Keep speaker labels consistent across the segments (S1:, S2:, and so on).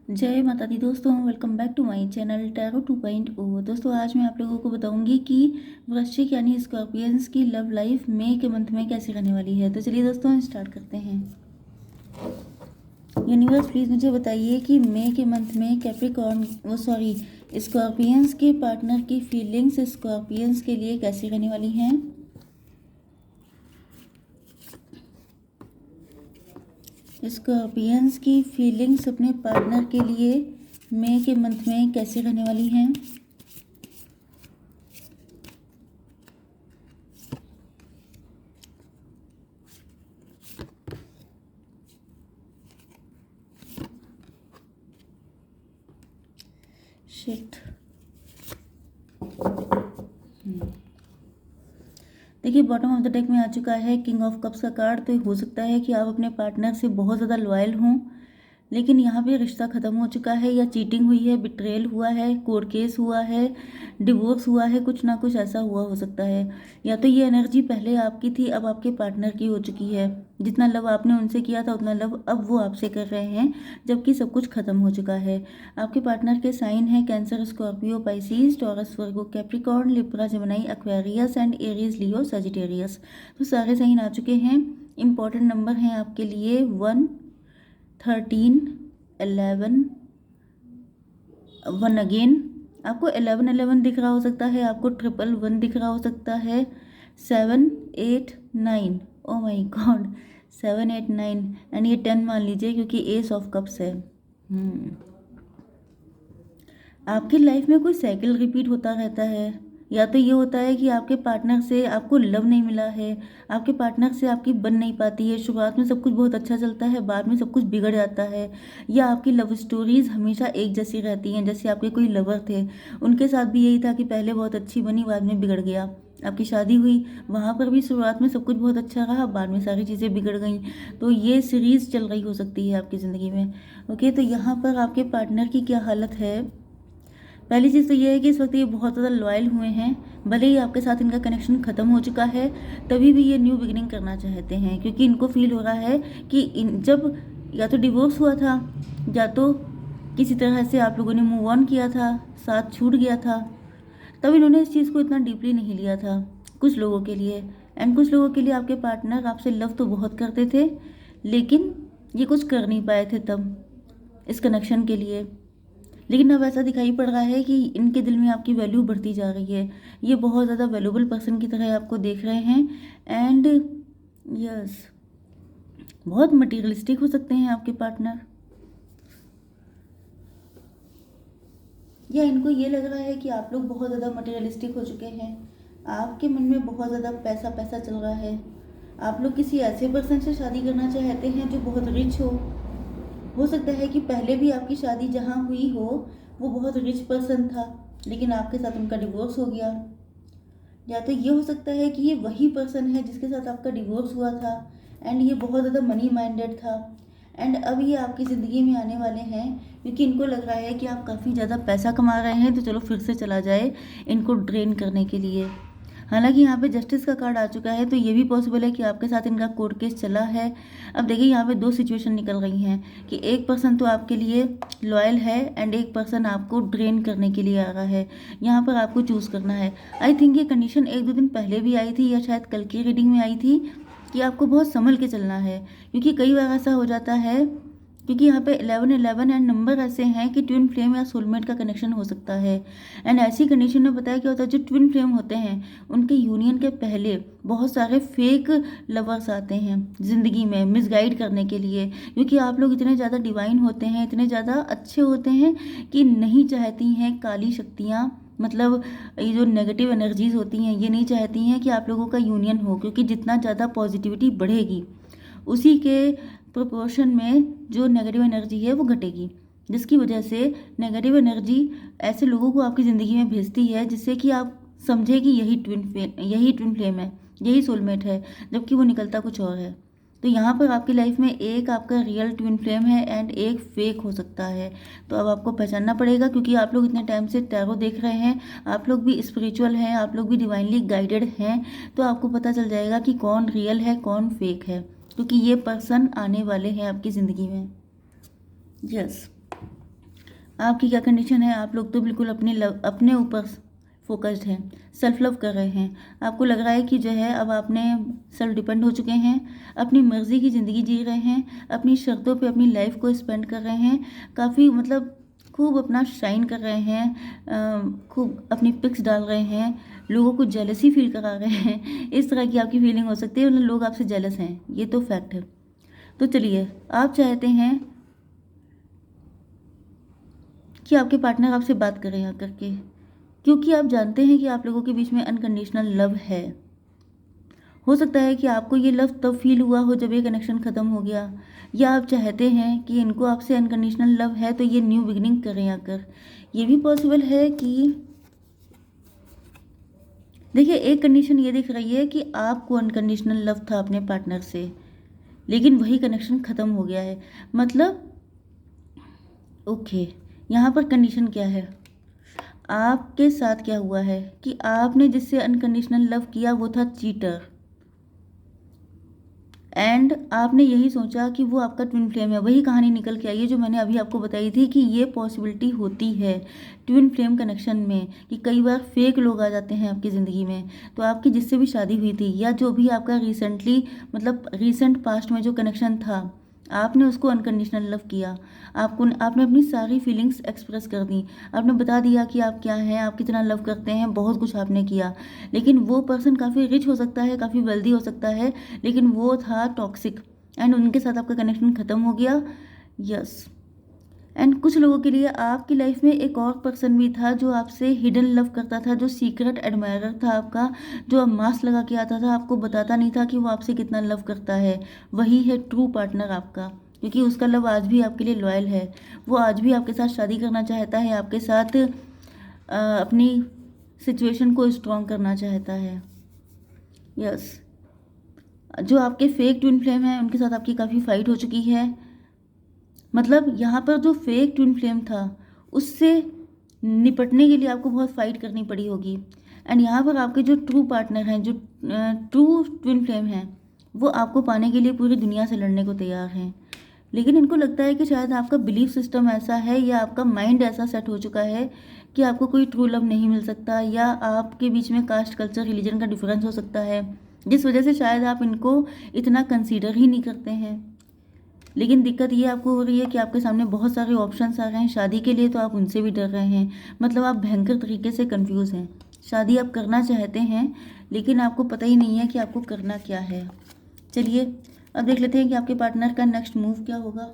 S1: जय माता दी दोस्तों, welcome back to my channel tarot 2.0। दोस्तों आज मैं आप लोगों को बताऊंगी कि वृश्चिक यानी स्कॉर्पियंस की लव लाइफ मई के मंथ में कैसे रहने वाली है। तो चलिए दोस्तों स्टार्ट करते हैं। यूनिवर्स प्लीज़ मुझे बताइए कि मई के मंथ में कैप्रिकॉर्न स्कॉर्पियंस के पार्टनर की फीलिंग्स स्कॉर्पियंस के लिए कैसी रहने वाली हैं। स्कॉर्पियंस की फीलिंग्स अपने पार्टनर के लिए मई के मंथ में कैसे रहने वाली हैं। शिट। देखिए बॉटम ऑफ द डेक में आ चुका है किंग ऑफ कप्स का कार्ड। तो हो सकता है कि आप अपने पार्टनर से बहुत ज़्यादा लॉयल हों, लेकिन यहाँ पे रिश्ता ख़त्म हो चुका है, या चीटिंग हुई है, बिट्रेयल हुआ है, कोर्ट केस हुआ है, डिवोर्स हुआ है, कुछ ना कुछ ऐसा हुआ हो सकता है। या तो ये एनर्जी पहले आपकी थी, अब आपके पार्टनर की हो चुकी है। जितना लव आपने उनसे किया था उतना लव अब वो आपसे कर रहे हैं, जबकि सब कुछ ख़त्म हो चुका है। आपके पार्टनर के साइन हैं cancer, Scorpio, Pisces, taurus, Virgo, Capricorn, Libra, Gemini, Aquarius and Aries, Leo, Sagittarius. तो सारे साइन आ चुके हैं। इंपॉर्टेंट नंबर हैं आपके लिए 1, 13, 11, 1 अगेन। आपको 11 दिख रहा हो सकता है, आपको 111 दिख रहा हो सकता है, 7, 8, 9। ओ माई गॉड, 7, 8, 9 एंड ये 10 मान लीजिए क्योंकि एस ऑफ कप्स है। आपकी लाइफ में कोई साइकिल रिपीट होता रहता है। या तो ये होता है कि आपके पार्टनर से आपको लव नहीं मिला है, आपके पार्टनर से आपकी बन नहीं पाती है। शुरुआत में सब कुछ बहुत अच्छा चलता है, बाद में सब कुछ बिगड़ जाता है। या आपकी लव स्टोरीज हमेशा एक जैसी रहती हैं। जैसे आपके कोई लवर थे, उनके साथ भी यही था कि पहले बहुत अच्छी बनी, बाद में बिगड़ गया। आपकी शादी हुई, वहाँ पर भी शुरुआत में सब कुछ बहुत अच्छा रहा, बाद में सारी चीज़ें बिगड़ गई। तो ये सीरीज़ चल रही हो सकती है आपकी ज़िंदगी में। ओके, तो यहाँ पर आपके पार्टनर की क्या हालत है। पहली चीज़ तो ये है कि इस वक्त ये बहुत ज़्यादा लॉयल हुए हैं। भले ही आपके साथ इनका कनेक्शन ख़त्म हो चुका है, तभी भी ये न्यू बिगिनिंग करना चाहते हैं, क्योंकि इनको फील हो रहा है कि जब या तो डिवोर्स हुआ था, या तो किसी तरह से आप लोगों ने मूव ऑन किया था, साथ छूट गया था, तब इन्होंने इस चीज़ को इतना डीपली नहीं लिया था कुछ लोगों के लिए। एंड कुछ लोगों के लिए आपके पार्टनर आपसे लव तो बहुत करते थे, लेकिन ये कुछ कर नहीं पाए थे तब इस कनेक्शन के लिए। लेकिन अब ऐसा दिखाई पड़ रहा है कि इनके दिल में आपकी वैल्यू बढ़ती जा रही है। ये बहुत ज़्यादा वैल्यूबल पर्सन की तरह आपको देख रहे हैं। एंड यस, बहुत मटीरियलिस्टिक हो सकते हैं आपके पार्टनर। या इनको ये लग रहा है कि आप लोग बहुत ज़्यादा मटीरियलिस्टिक हो चुके हैं, आपके मन में बहुत ज़्यादा पैसा पैसा चल रहा है। आप लोग किसी ऐसे पर्सन से शादी करना चाहते हैं जो बहुत रिच हो सकता है कि पहले भी आपकी शादी जहाँ हुई हो वो बहुत रिच पर्सन था, लेकिन आपके साथ उनका डिवोर्स हो गया। या तो ये हो सकता है कि ये वही पर्सन है जिसके साथ आपका डिवोर्स हुआ था, एंड ये बहुत ज़्यादा मनी माइंडेड था, एंड अब ये आपकी ज़िंदगी में आने वाले हैं क्योंकि इनको लग रहा है कि आप काफ़ी ज़्यादा पैसा कमा रहे हैं, तो चलो फिर से चला जाए इनको ड्रेन करने के लिए। हालांकि यहाँ पे जस्टिस का कार्ड आ चुका है, तो ये भी पॉसिबल है कि आपके साथ इनका कोर्ट केस चला है। अब देखिए यहाँ पे दो सिचुएशन निकल रही हैं कि एक पर्सन तो आपके लिए लॉयल है एंड एक पर्सन आपको ड्रेन करने के लिए आ रहा है। यहाँ पर आपको चूज़ करना है। आई थिंक ये कंडीशन 1-2 दिन पहले भी आई थी, या शायद कल की रीडिंग में आई थी कि आपको बहुत संभल के चलना है, क्योंकि कई बार ऐसा हो जाता है, क्योंकि यहाँ पे 11 एंड नंबर ऐसे हैं कि ट्विन फ्लेम या सोलमेट का कनेक्शन हो सकता है। एंड ऐसी कंडीशन में बताया क्या होता है, जो ट्विन फ्लेम होते हैं उनके यूनियन के पहले बहुत सारे फेक लवर्स आते हैं ज़िंदगी में मिसगाइड करने के लिए, क्योंकि आप लोग इतने ज़्यादा डिवाइन होते हैं, इतने ज़्यादा अच्छे होते हैं कि नहीं चाहती हैं काली शक्तियाँ, मतलब ये जो नेगेटिव एनर्जीज होती हैं, ये नहीं चाहती हैं कि आप लोगों का यूनियन हो, क्योंकि जितना ज़्यादा पॉजिटिविटी बढ़ेगी उसी के प्रोपोर्शन में जो नेगेटिव एनर्जी है वो घटेगी, जिसकी वजह से नेगेटिव एनर्जी ऐसे लोगों को आपकी ज़िंदगी में भेजती है जिससे कि आप समझे कि यही ट्विन फ्लेम है, यही सोलमेट है, जबकि वो निकलता कुछ और है। तो यहाँ पर आपकी लाइफ में एक आपका रियल ट्विन फ्लेम है एंड एक फेक हो सकता है। तो अब आपको पहचानना पड़ेगा, क्योंकि आप लोग इतने टाइम से टैरो देख रहे हैं, आप लोग भी स्पिरिचुअल हैं, आप लोग भी डिवाइनली गाइडेड हैं, तो आपको पता चल जाएगा कि कौन रियल है कौन फेक है, क्योंकि ये पर्सन आने वाले हैं आपकी ज़िंदगी में। यस, आपकी क्या कंडीशन है, आप लोग तो बिल्कुल अपने ऊपर फोकस्ड हैं, सेल्फ लव कर रहे हैं। आपको लग रहा है कि जो है अब आपने सेल्फ डिपेंड हो चुके हैं, अपनी मर्जी की ज़िंदगी जी रहे हैं, अपनी शर्तों पे अपनी लाइफ को स्पेंड कर रहे हैं, काफ़ी मतलब खूब अपना शाइन कर रहे हैं, खूब अपनी पिक्स डाल रहे हैं, लोगों को जेलसी फील करा रहे हैं। इस तरह की आपकी फीलिंग हो सकती है, मतलब लोग आपसे जेलस हैं, ये तो फैक्ट है। तो चलिए, आप चाहते हैं कि आपके पार्टनर आपसे बात करें यहाँ करके, क्योंकि आप जानते हैं कि आप लोगों के बीच में अनकंडीशनल लव है। हो सकता है कि आपको ये लव तब फील हुआ हो जब ये कनेक्शन ख़त्म हो गया, या आप चाहते हैं कि इनको आपसे अनकंडीशनल लव है तो ये न्यू बिगिनिंग करें आकर। ये भी पॉसिबल है कि देखिए, एक कंडीशन ये दिख रही है कि आपको अनकंडीशनल लव था अपने पार्टनर से, लेकिन वही कनेक्शन ख़त्म हो गया है। मतलब ओके, यहाँ पर कंडीशन क्या है, आपके साथ क्या हुआ है कि आपने जिससे अनकंडीशनल लव किया वो था चीटर, एंड आपने यही सोचा कि वो आपका ट्विन फ्लेम है। वही कहानी निकल के आई है जो मैंने अभी आपको बताई थी कि ये पॉसिबिलिटी होती है ट्विन फ्लेम कनेक्शन में, कि कई बार फेक लोग आ जाते हैं आपकी ज़िंदगी में। तो आपकी जिससे भी शादी हुई थी, या जो भी आपका रिसेंटली मतलब रिसेंट पास्ट में जो कनेक्शन था, आपने उसको अनकंडीशनल लव किया। आपने अपनी सारी फीलिंग्स एक्सप्रेस कर दी, आपने बता दिया कि आप क्या हैं, आप कितना लव करते हैं, बहुत कुछ आपने किया। लेकिन वो पर्सन काफ़ी रिच हो सकता है, काफ़ी वेल्दी हो सकता है, लेकिन वो था टॉक्सिक, एंड उनके साथ आपका कनेक्शन ख़त्म हो गया। यस, एंड कुछ लोगों के लिए आपकी लाइफ में एक और पर्सन भी था जो आपसे हिडन लव करता था, जो सीक्रेट एडमायरर था आपका, जो आप मास्क लगा के आता था, आपको बताता नहीं था कि वो आपसे कितना लव करता है। वही है ट्रू पार्टनर आपका, क्योंकि उसका लव आज भी आपके लिए लॉयल है। वो आज भी आपके साथ शादी करना चाहता है, आपके साथ अपनी सिचुएशन को स्ट्रॉन्ग करना चाहता है। यस, जो आपके फेक ट्विन फ्लेम हैं उनके साथ आपकी काफ़ी फाइट हो चुकी है। मतलब यहाँ पर जो फेक ट्विन फ्लेम था उससे निपटने के लिए आपको बहुत फाइट करनी पड़ी होगी, एंड यहाँ पर आपके जो ट्रू पार्टनर हैं, जो ट्रू ट्विन फ्लेम हैं, वो आपको पाने के लिए पूरी दुनिया से लड़ने को तैयार हैं। लेकिन इनको लगता है कि शायद आपका बिलीफ सिस्टम ऐसा है, या आपका माइंड ऐसा सेट हो चुका है कि आपको कोई ट्रू लव नहीं मिल सकता, या आपके बीच में कास्ट, कल्चर, रिलीजन का डिफरेंस हो सकता है, जिस वजह से शायद आप इनको इतना कंसीडर ही नहीं करते हैं। लेकिन दिक्कत ये आपको हो रही है कि आपके सामने बहुत सारे ऑप्शंस आ रहे हैं शादी के लिए, तो आप उनसे भी डर रहे हैं। मतलब आप भयंकर तरीके से कंफ्यूज हैं। शादी आप करना चाहते हैं, लेकिन आपको पता ही नहीं है कि आपको करना क्या है। चलिए, अब देख लेते हैं कि आपके पार्टनर का नेक्स्ट मूव क्या होगा।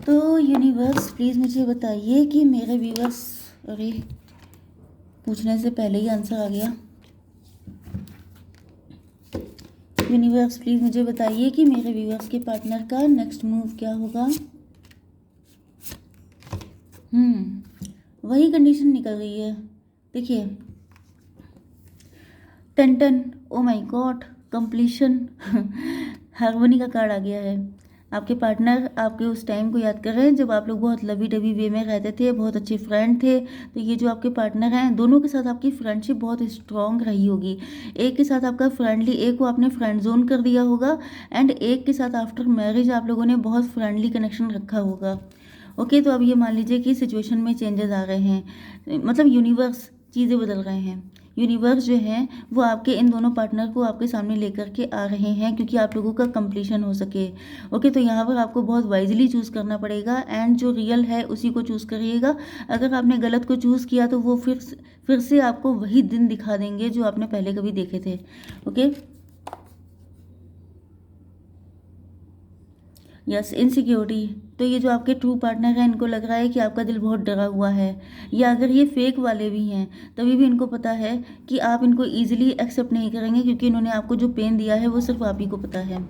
S1: तो यूनिवर्स प्लीज़ मुझे बताइए कि मेरे व्यूअर्स, अरे पूछने से पहले ही आंसर आ गया। यूनिवर्स प्लीज़ मुझे बताइए कि मेरे व्यूअर्स के पार्टनर का नेक्स्ट मूव क्या होगा। वही कंडीशन निकल गई है। देखिए, टन oh my god, completion harmony का कार्ड आ गया है। आपके पार्टनर आपके उस टाइम को याद कर रहे हैं जब आप लोग बहुत लवी डवी वे में रहते थे, बहुत अच्छे फ्रेंड थे। तो ये जो आपके पार्टनर हैं, दोनों के साथ आपकी फ्रेंडशिप बहुत स्ट्रॉन्ग रही होगी। एक के साथ आपका फ्रेंडली, एक को आपने फ्रेंड जोन कर दिया होगा, एंड एक के साथ आफ्टर मैरिज आप लोगों ने बहुत फ्रेंडली कनेक्शन रखा होगा। ओके, तो अब ये मान लीजिए कि सिचुएशन में चेंजेस आ रहे हैं, मतलब यूनिवर्स चीज़ें बदल रहे हैं। यूनिवर्स जो है वो आपके इन दोनों पार्टनर को आपके सामने लेकर के आ रहे हैं, क्योंकि आप लोगों का कंप्लीशन हो सके। ओके, तो यहाँ पर आपको बहुत वाइजली चूज़ करना पड़ेगा, एंड जो रियल है उसी को चूज़ करिएगा। अगर आपने गलत को चूज़ किया तो वो फिर से आपको वही दिन दिखा देंगे जो आपने पहले कभी देखे थे। Okay, yes, insecurity. तो ये जो आपके ट्रू पार्टनर हैं, इनको लग रहा है कि आपका दिल बहुत डरा हुआ है, या अगर ये फेक वाले भी हैं तभी भी इनको पता है कि आप इनको ईजिली एक्सेप्ट नहीं करेंगे, क्योंकि इन्होंने आपको जो पेन दिया है वो सिर्फ आप ही को पता है।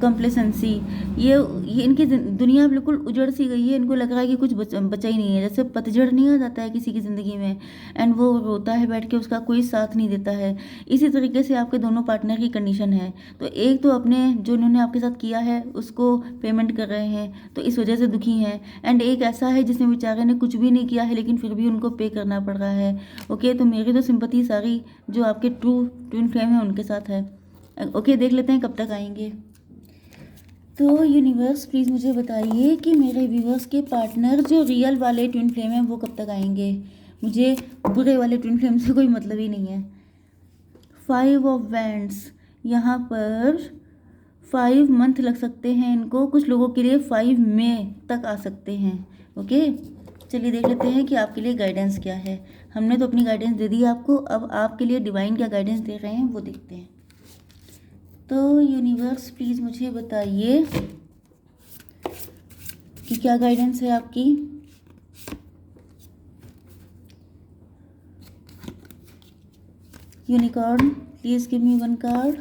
S1: कंप्लेसेंसी, ये इनकी दुनिया बिल्कुल उजड़ सी गई है। इनको लग रहा है कि कुछ बचा ही नहीं है। जैसे पतझड़ नहीं आ जाता है किसी की ज़िंदगी में, एंड वो रोता है बैठ के, उसका कोई साथ नहीं देता है। इसी तरीके से आपके दोनों पार्टनर की कंडीशन है। तो एक तो अपने जो इन्होंने आपके साथ किया है उसको पेमेंट कर रहे हैं, तो इस वजह से दुखी हैं, एंड एक ऐसा है जिसने बेचारे ने कुछ भी नहीं किया है लेकिन फिर भी उनको पे करना पड़ रहा है। ओके, तो मेरी तो सिंपैथी सारी जो आपके ट्रू ट्विन फ्लेम है उनके साथ है। ओके, देख लेते हैं कब तक आएंगे। तो यूनिवर्स प्लीज़ मुझे बताइए कि मेरे व्यूवर्स के पार्टनर जो रियल वाले ट्विन फ्लेम हैं वो कब तक आएंगे। मुझे बुरे वाले ट्विन फ्लेम से कोई मतलब ही नहीं है। 5 ऑफ वैंड्स, यहाँ पर 5 मंथ लग सकते हैं इनको, कुछ लोगों के लिए 5 मई तक आ सकते हैं। ओके, चलिए देख लेते हैं कि आपके लिए गाइडेंस क्या है। हमने तो अपनी गाइडेंस दे दी आपको, अब आपके लिए डिवाइन क्या गाइडेंस दे रहे हैं वो देखते हैं। तो यूनिवर्स प्लीज़ मुझे बताइए कि क्या गाइडेंस है आपकी। Unicorn please give me 1 card.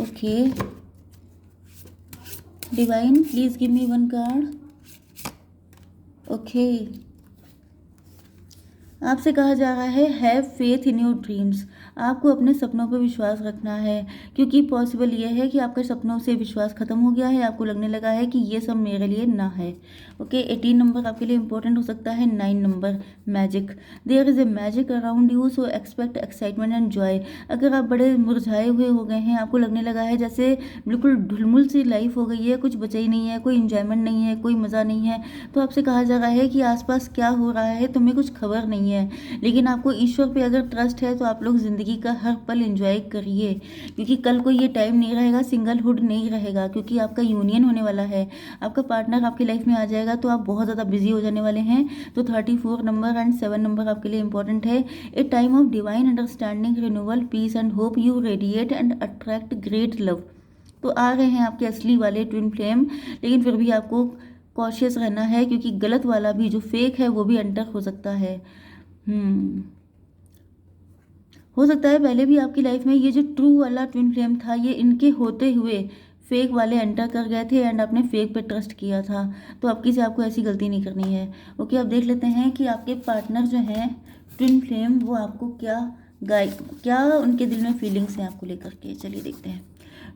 S1: Okay, divine please give me 1 card. Okay, आपसे कहा जा रहा है have faith in your dreams. आपको अपने सपनों पर विश्वास रखना है, क्योंकि पॉसिबल ये है कि आपके सपनों से विश्वास खत्म हो गया है, आपको लगने लगा है कि ये सब मेरे लिए ना है। ओके, 18 नंबर आपके लिए इंपॉर्टेंट हो सकता है। 9 number magic, there is a magic around you so expect excitement and joy. अगर आप बड़े मुरझाए हुए हो गए हैं, आपको लगने लगा है जैसे बिल्कुल ढुलमुल सी लाइफ हो गई है, कुछ बचा ही नहीं है, कोई इंजॉयमेंट नहीं है, कोई मज़ा नहीं है, तो आपसे कहा जा रहा है कि आसपास क्या हो रहा है तुम्हें कुछ खबर नहीं है। लेकिन आपको ईश्वर पे अगर ट्रस्ट है तो आप लोग ज़िंदगी का हर पल एंजॉय करिए, क्योंकि कल को ये टाइम नहीं रहेगा, सिंगलहुड नहीं रहेगा, क्योंकि आपका यूनियन होने वाला है, आपका पार्टनर आपकी लाइफ में आ जाएगा, तो आप बहुत ज़्यादा बिजी हो जाने वाले हैं। तो 34 नंबर एंड 7 नंबर आपके लिए इंपॉर्टेंट है। A time of divine understanding, renewal, peace and hope, you radiate and attract great love. तो आ रहे हैं आपके असली वाले ट्विन फ्लेम, लेकिन फिर भी आपको कॉशियस रहना है, क्योंकि गलत वाला भी जो फेक है वो भी एंटर हो सकता है। हो सकता है पहले भी आपकी लाइफ में ये जो ट्रू वाला ट्विन फ्लेम था, ये इनके होते हुए फेक वाले एंटर कर गए थे एंड आपने फेक पे ट्रस्ट किया था। तो अब किसी आपको ऐसी गलती नहीं करनी है। ओके, अब देख लेते हैं कि आपके पार्टनर जो हैं ट्विन फ्लेम, वो आपको क्या उनके दिल में फीलिंग्स हैं आपको लेकर के। चलिए देखते हैं।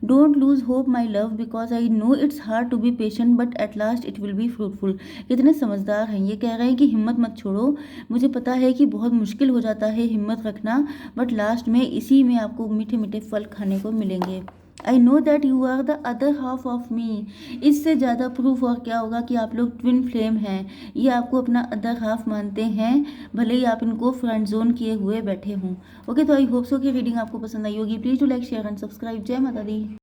S1: Don't lose hope my love because I know it's hard to be patient but at last it will be fruitful. कितने समझदार हैं, ये कह रहे हैं कि हिम्मत मत छोड़ो, मुझे पता है कि बहुत मुश्किल हो जाता है हिम्मत रखना, बट लास्ट में इसी में आपको मीठे मीठे फल खाने को मिलेंगे। I know that you are the other half of me. इससे ज़्यादा प्रूफ और क्या होगा कि आप लोग ट्विन फ्लेम हैं, ये आपको अपना अदर हाफ मानते हैं, भले ही आप इनको फ्रेंड जोन किए हुए बैठे हों। ओके, तो आई होप सो कि रीडिंग आपको पसंद आई होगी। Please to like share and subscribe. जय माता दी।